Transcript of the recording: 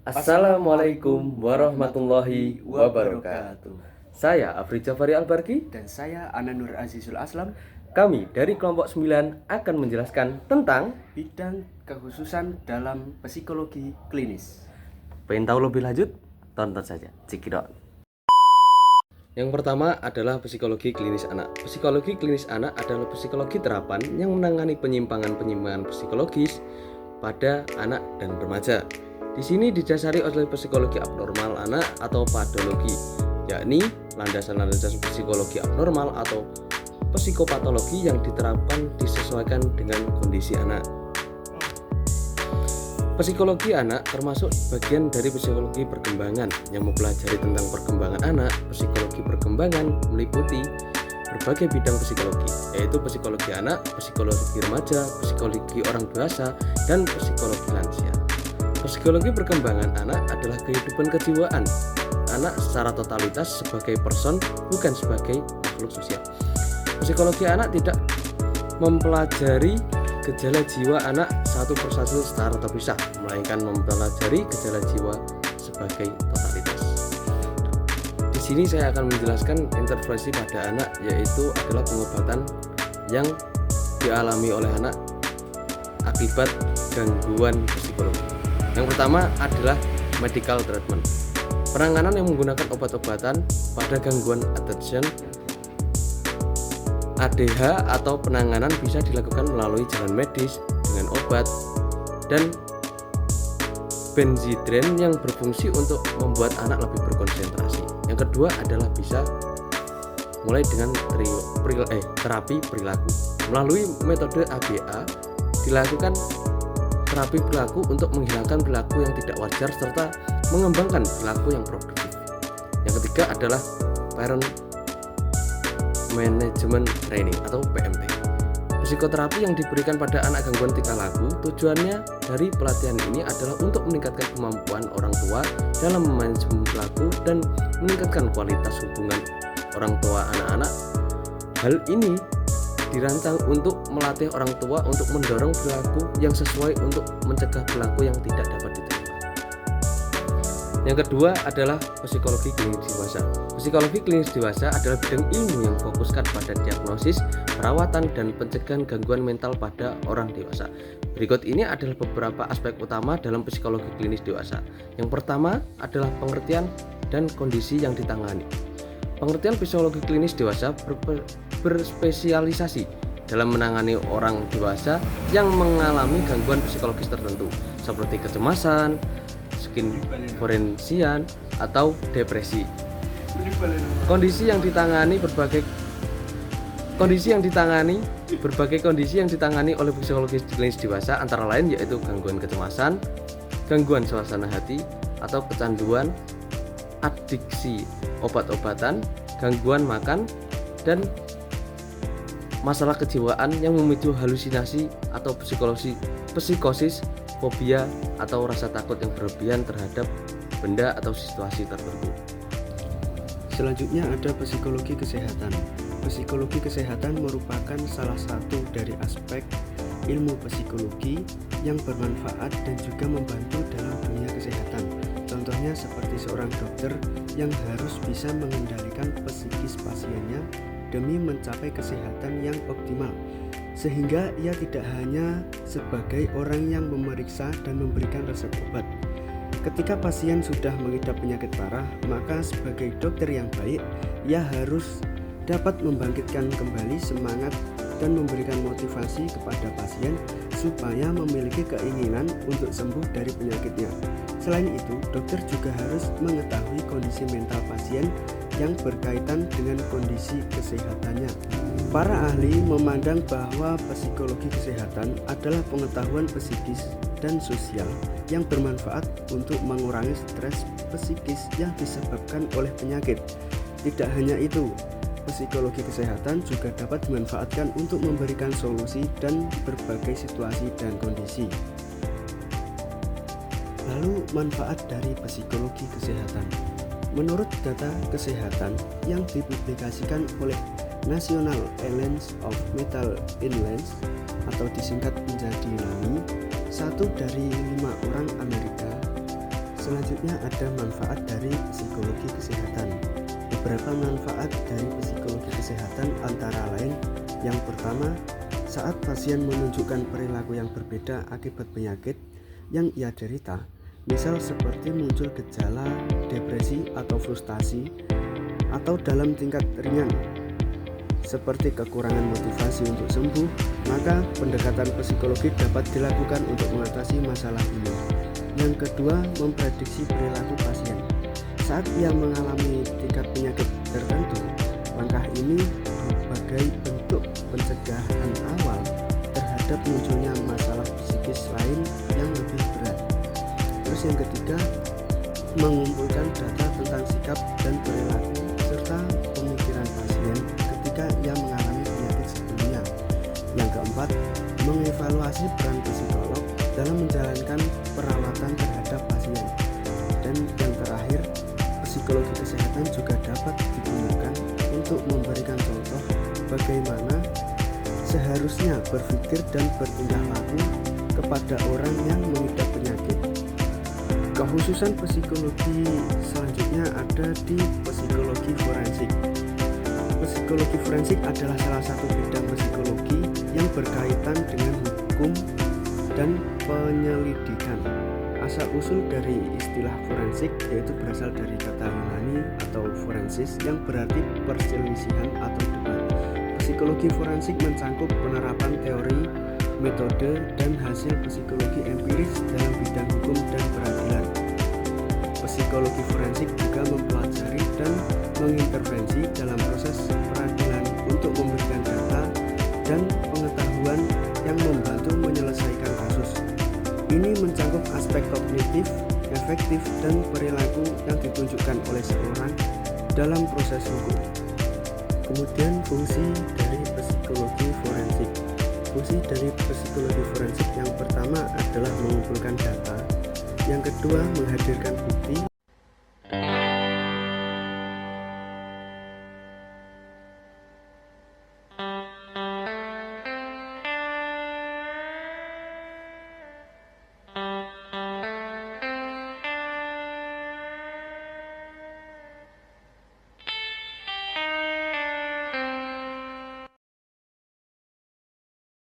Assalamualaikum warahmatullahi wabarakatuh. Saya Afri Jafari Albarki Dan saya Ananur Azizul Aslam. Kami dari kelompok 9 akan menjelaskan tentang Bidang kekhususan dalam psikologi klinis. pengen tahu lebih lanjut? Tonton saja. Cekidot. Yang pertama adalah psikologi klinis anak. Psikologi klinis anak adalah psikologi terapan yang menangani penyimpangan-penyimpangan psikologis pada anak dan remaja. Di sini didasari oleh psikologi abnormal anak atau patologi, yakni landasan-landasan psikologi abnormal atau psikopatologi yang diterapkan disesuaikan dengan kondisi anak. Psikologi anak termasuk bagian dari psikologi perkembangan yang mempelajari tentang perkembangan anak. Psikologi perkembangan meliputi berbagai bidang psikologi, yaitu psikologi anak, psikologi remaja, psikologi orang dewasa, dan psikologi lansia. Psikologi perkembangan anak adalah kehidupan kejiwaan anak secara totalitas sebagai person, bukan sebagai makhluk sosial. Psikologi anak tidak mempelajari gejala jiwa anak satu persatu secara terpisah, melainkan mempelajari gejala jiwa sebagai totalitas. Di sini saya akan menjelaskan intervensi pada anak, yaitu adalah pengobatan yang dialami oleh anak akibat gangguan psikologi. Yang pertama adalah medical treatment. Penanganan yang menggunakan obat-obatan pada gangguan attention ADH atau penanganan bisa dilakukan melalui jalan medis dengan obat dan benzidren yang berfungsi untuk membuat anak lebih berkonsentrasi. Yang kedua adalah bisa mulai dengan terapi perilaku. Melalui metode ABA dilakukan terapi perilaku untuk menghilangkan perilaku yang tidak wajar serta mengembangkan perilaku yang produktif. Yang ketiga adalah parent management training atau PMT. Psikoterapi yang diberikan pada anak gangguan tingkah laku, tujuannya dari pelatihan ini adalah untuk meningkatkan kemampuan orang tua dalam memanajemen perilaku dan meningkatkan kualitas hubungan orang tua anak-anak. Hal ini dirancang untuk melatih orang tua untuk mendorong perilaku yang sesuai untuk mencegah perilaku yang tidak dapat diterima. Yang kedua adalah psikologi klinis dewasa. Psikologi klinis dewasa adalah bidang ilmu yang fokuskan pada diagnosis, perawatan, dan pencegahan gangguan mental pada orang dewasa. Berikut ini adalah beberapa aspek utama dalam psikologi klinis dewasa. Yang pertama adalah pengertian dan kondisi yang ditangani. Pengertian psikologi klinis dewasa berspesialisasi dalam menangani orang dewasa yang mengalami gangguan psikologis tertentu seperti kecemasan, skizofrenia, atau depresi. Kondisi yang ditangani berbagai kondisi yang ditangani oleh psikologi klinis dewasa antara lain yaitu gangguan kecemasan, gangguan suasana hati atau kecanduan, adiksi obat-obatan, gangguan makan, dan masalah kejiwaan yang memicu halusinasi atau psikosis, fobia atau rasa takut yang berlebihan terhadap benda atau situasi tertentu. Selanjutnya ada psikologi kesehatan. Psikologi kesehatan merupakan salah satu dari aspek ilmu psikologi yang bermanfaat dan juga membantu dalam dunia kesehatan. Contohnya seperti seorang dokter yang harus bisa mengendalikan psikis pasiennya demi mencapai kesehatan yang optimal, sehingga ia tidak hanya sebagai orang yang memeriksa dan memberikan resep obat. Ketika pasien sudah mengidap penyakit parah, maka sebagai dokter yang baik, ia harus dapat membangkitkan kembali semangat dan memberikan motivasi kepada pasien supaya memiliki keinginan untuk sembuh dari penyakitnya. Selain itu, dokter juga harus mengetahui kondisi mental pasien yang berkaitan dengan kondisi kesehatannya. Para ahli memandang bahwa psikologi kesehatan adalah pengetahuan psikis dan sosial yang bermanfaat untuk mengurangi stres psikis yang disebabkan oleh penyakit. Tidak hanya itu, psikologi kesehatan juga dapat dimanfaatkan untuk memberikan solusi dan berbagai situasi dan kondisi. Lalu manfaat dari psikologi kesehatan. Menurut data kesehatan yang dipublikasikan oleh National Alliance of Mental Illness atau disingkat menjadi NAMI, 1 dari 5 orang Amerika Selanjutnya ada manfaat dari psikologi kesehatan. Beberapa manfaat dari psikologi kesehatan antara lain: yang pertama, saat pasien menunjukkan perilaku yang berbeda akibat penyakit yang ia derita, misal seperti muncul gejala depresi atau frustasi, atau dalam tingkat ringan seperti kekurangan motivasi untuk sembuh, maka pendekatan psikologi dapat dilakukan untuk mengatasi masalah ini. Yang kedua, memprediksi perilaku pasien. Saat ia mengalami tingkat penyakit tertentu, langkah ini sebagai bentuk pencegahan awal terhadap munculnya masalah psikis lain yang lebih berat. Terus yang ketiga, mengumpulkan data tentang sikap dan perilaku serta pemikiran pasien ketika ia mengalami penyakit sebelumnya. Yang keempat, mengevaluasi peran psikolog dalam menjalankan perawatan terhadap pasien. Dan yang terakhir, psikologi kesehatan juga dapat digunakan untuk memberikan contoh bagaimana seharusnya berpikir dan bertingkah laku kepada orang yang mengidap penyakit. Kekhususan psikologi selanjutnya ada di psikologi forensik. Psikologi forensik adalah salah satu bidang psikologi yang berkaitan dengan hukum dan penyelidikan. Asal-usul dari istilah forensik yaitu berasal dari kata Yunani atau forensis yang berarti perselisihan atau debat. Psikologi forensik mencangkup penerapan teori, metode, dan hasil psikologi empiris dalam bidang hukum dan peradilan. Psikologi forensik juga mempelajari dan mengintervensi dalam proses peradilan untuk memberikan data dan pengetahuan yang membantu menyelesaikan kasus. Ini mencangkup aspek kognitif, efektif, dan perilaku yang ditunjukkan oleh seorang dalam proses hukum. Kemudian fungsi dari psikologi forensik. Fungsi dari psikologi forensik yang pertama adalah mengumpulkan data, yang kedua menghadirkan bukti,